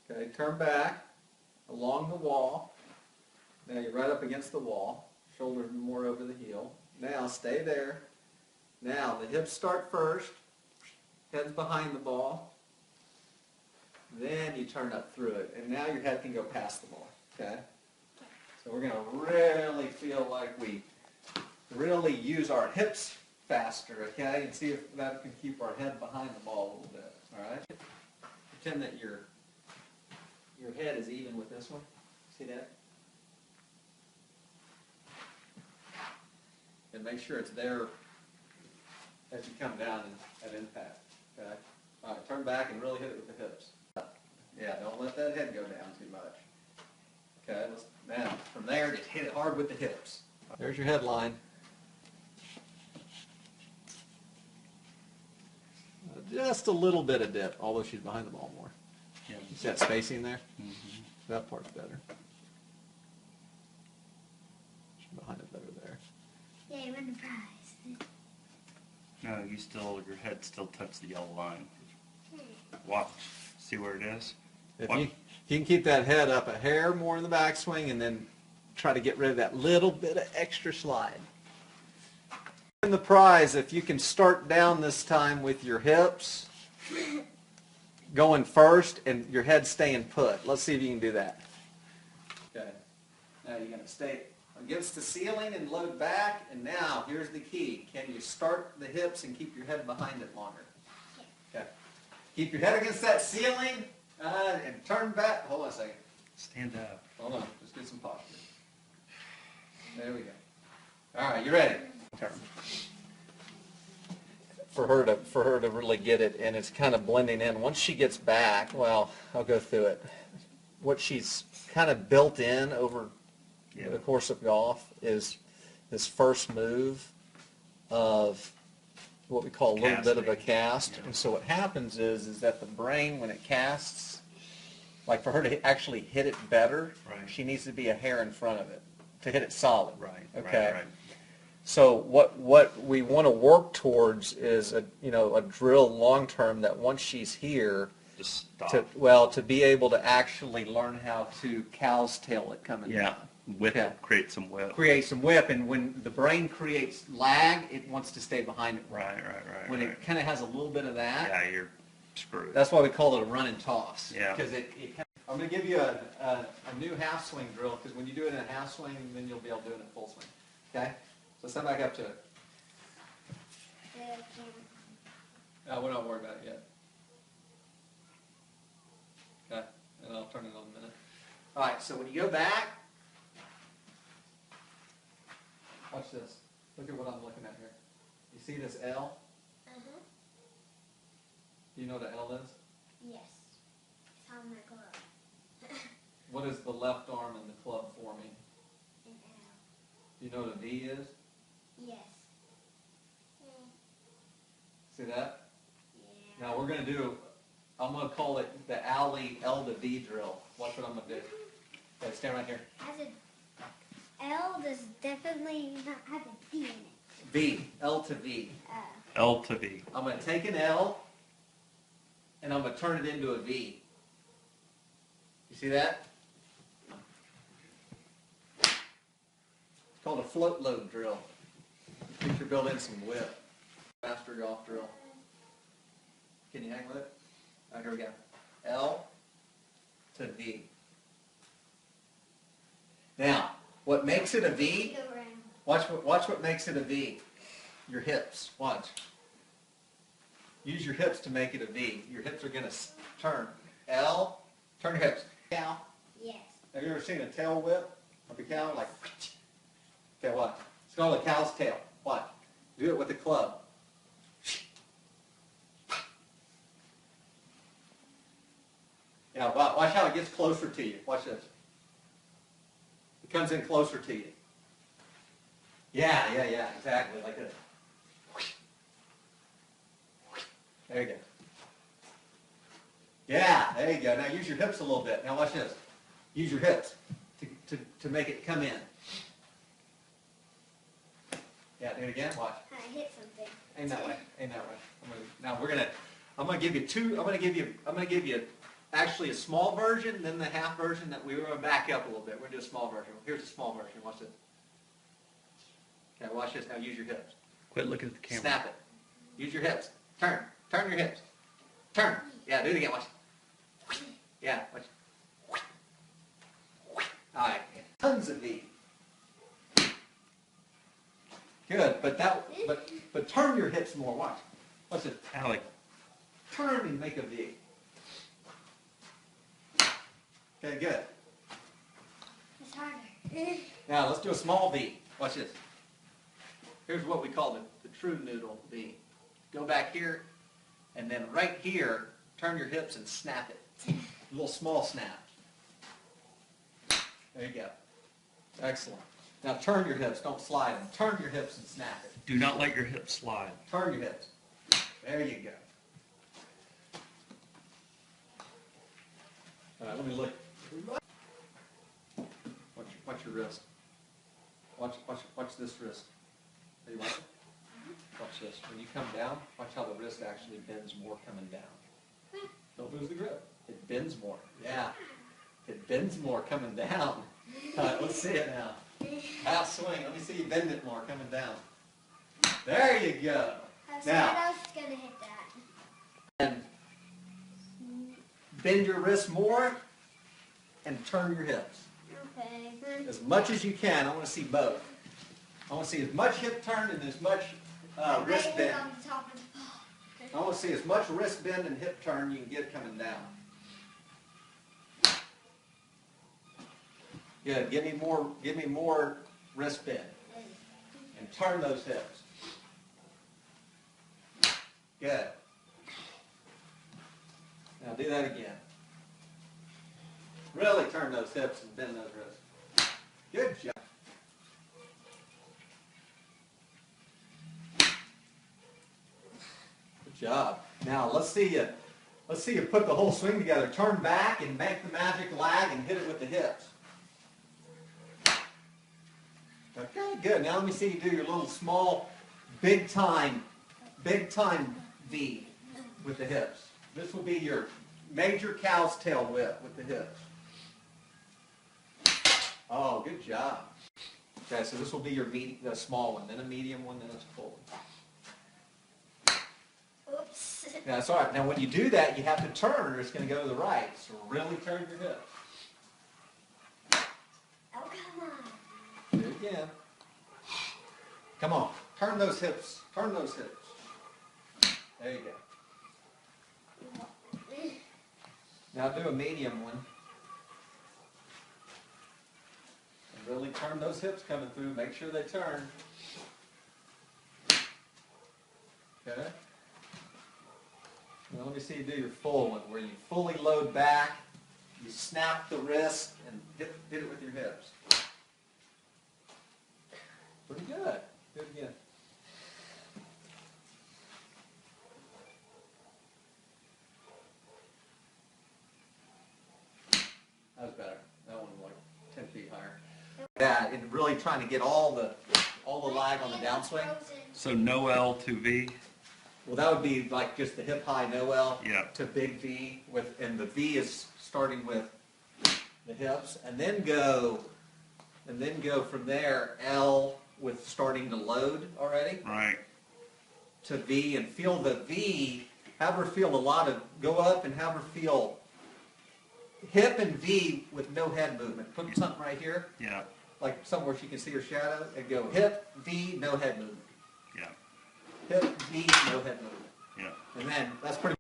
Okay, turn back along the wall. Now you're right up against the wall. Shoulders more over the heel. Now stay there. Now the hips start first. Head's behind the ball. Then you turn up through it. And now your head can go past the ball. Okay? So we're going to really feel like we really use our hips faster, okay? And see if that can keep our head behind the ball a little bit. All right? Pretend that your head is even with this one. See that? And make sure it's there as you come down at impact. Okay? All right, turn back and really hit it with the hips. Yeah, don't let that head go down too much. Okay, now from there, just hit it hard with the hips. There's your headline. Just a little bit of dip, although she's behind the ball more. Yeah. You see that spacing there? Mm-hmm. That part's better. She's behind it better there. Yeah, you win the prize. No, your head still touches the yellow line. Watch. See where it is? If you can keep that head up a hair more in the backswing and then try to get rid of that little bit of extra slide. In the prize, if you can start down this time with your hips going first and your head staying put. Let's see if you can do that. Okay. Now you're going to stay against the ceiling and load back. And now here's the key. Can you start the hips and keep your head behind it longer? Okay. Keep your head against that ceiling and turn back. Hold on a second. Stand up. Hold on. Just get some posture. There we go. All right, you ready? For her to really get it, and it's kind of blending in. Once she gets back, well, I'll go through it. What she's kind of built in over the course of golf is this first move of what we call a little bit of a cast. Yeah. And so what happens is that the brain, when it casts, like for her to actually hit it better, she needs to be a hair in front of it to hit it solid. Right. Okay. Right. So what we want to work towards is a drill long term that once she's here, just stop. To be able to actually learn how to cow's tail it coming down. Create some whip. Create some whip, and when the brain creates lag, it wants to stay behind it. Right. When it kind of has a little bit of that, yeah, you're screwed. That's why we call it a run and toss. Yeah. Because I'm going to give you a new half swing drill, because when you do it in a half swing, then you'll be able to do it in a full swing. Okay? So stand back up to it. No, we're not worried about it yet. Okay? And I'll turn it on in a minute. All right, so when you go back, watch this. Look at what I'm looking at here. You see this L? Uh-huh. Do you know what an L is? Yes. It's on my glove. What is the left arm in the club forming? An L. Do you know what a V is? Yes. See that? Yeah. Now we're going to do, I'm going to call it the alley L to V drill. Watch what I'm going to do. Okay, stand right here. L does definitely not have a D in it. V, L to V. L to V. I'm going to take an L and I'm going to turn it into a V. You see that? It's called a float load drill. Picture build in some whip. Faster golf drill. Can you hang with it? All right, here we go. L to V. Now, what makes it a V? Watch what makes it a V. Your hips. Watch. Use your hips to make it a V. Your hips are going to turn. L. Turn your hips. Cow. Yes. Have you ever seen a tail whip of a cow? Like, okay, watch. It's called a cow's tail. Watch. Do it with a club. Yeah, watch how it gets closer to you. Watch this. It comes in closer to you. Yeah, exactly, like this. There you go. Yeah, there you go. Now use your hips a little bit. Now watch this. Use your hips to make it come in. Yeah, do it again. Watch. I hit something. Ain't that way. I'm gonna give you actually a small version, then the half version that we were going to back up a little bit. We're going to do a small version. Here's a small version. Watch this. Okay, watch this. Now use your hips. Quit looking at the camera. Snap it. Use your hips. Turn. Turn your hips. Turn. Yeah, do it again. Watch. Yeah, watch. All right. Tons of V. Good, but turn your hips more. Watch. Watch it. Alec, Turn and make a V. Okay, good. It's harder. Now let's do a small V. Watch this. Here's what we call the true noodle V. Go back here, and then right here, turn your hips and snap it. A little small snap. There you go. Excellent. Now turn your hips. Don't slide them. Turn your hips and snap it. do not let your hips slide. Turn your hips. There you go. All right, let me look. Watch your wrist. Watch this wrist. Are you watching? Watch this. When you come down, watch how the wrist actually bends more coming down. Don't lose the grip. It bends more. Yeah. It bends more coming down. All right, let's see it now. Half swing. Let me see you bend it more coming down. There you go. I was Now. scared I was going to hit that. And bend your wrist more and turn your hips. Okay. As much as you can. I want to see both. I want to see as much hip turn and as much wrist Bang it bend. on the top of the ball. I want to see as much wrist bend and hip turn you can get coming down. Good. Give me more wrist bend. And turn those hips. Good. Now do that again. Really turn those hips and bend those wrists. Good job. Good job. Now let's see you put the whole swing together. Turn back and make the magic lag and hit it with the hips. Okay, good. Now let me see you do your little small, big time V with the hips. This will be your major cow's tail whip with the hips. Oh, good job. Okay, so this will be your the small one, then a medium one, then a full one. Oops. That's all right. Now when you do that, you have to turn or it's going to go to the right. So really turn your hips. Oh, come on. Do it again. Come on. Turn those hips. Turn those hips. There you go. Now do a medium one. And really turn those hips coming through. Make sure they turn. Okay. Now let me see you do your full one where you fully load back, you snap the wrist, and hit it with your hips. Pretty good. Do it again. That was better. That one was like 10 feet higher. Yeah, and really trying to get all the lag on the downswing. So no L to V. Well, that would be like just the hip high no L Yeah. to big V and the V is starting with the hips, and then go from there L with starting to load already Right. to V and feel the V. Have her feel a lot of go up and have her feel hip and V with no head movement. Put something right here, Yeah. like somewhere she can see her shadow, and go hip V no head movement. Yeah. Hip V no head movement. Yeah. And then that's pretty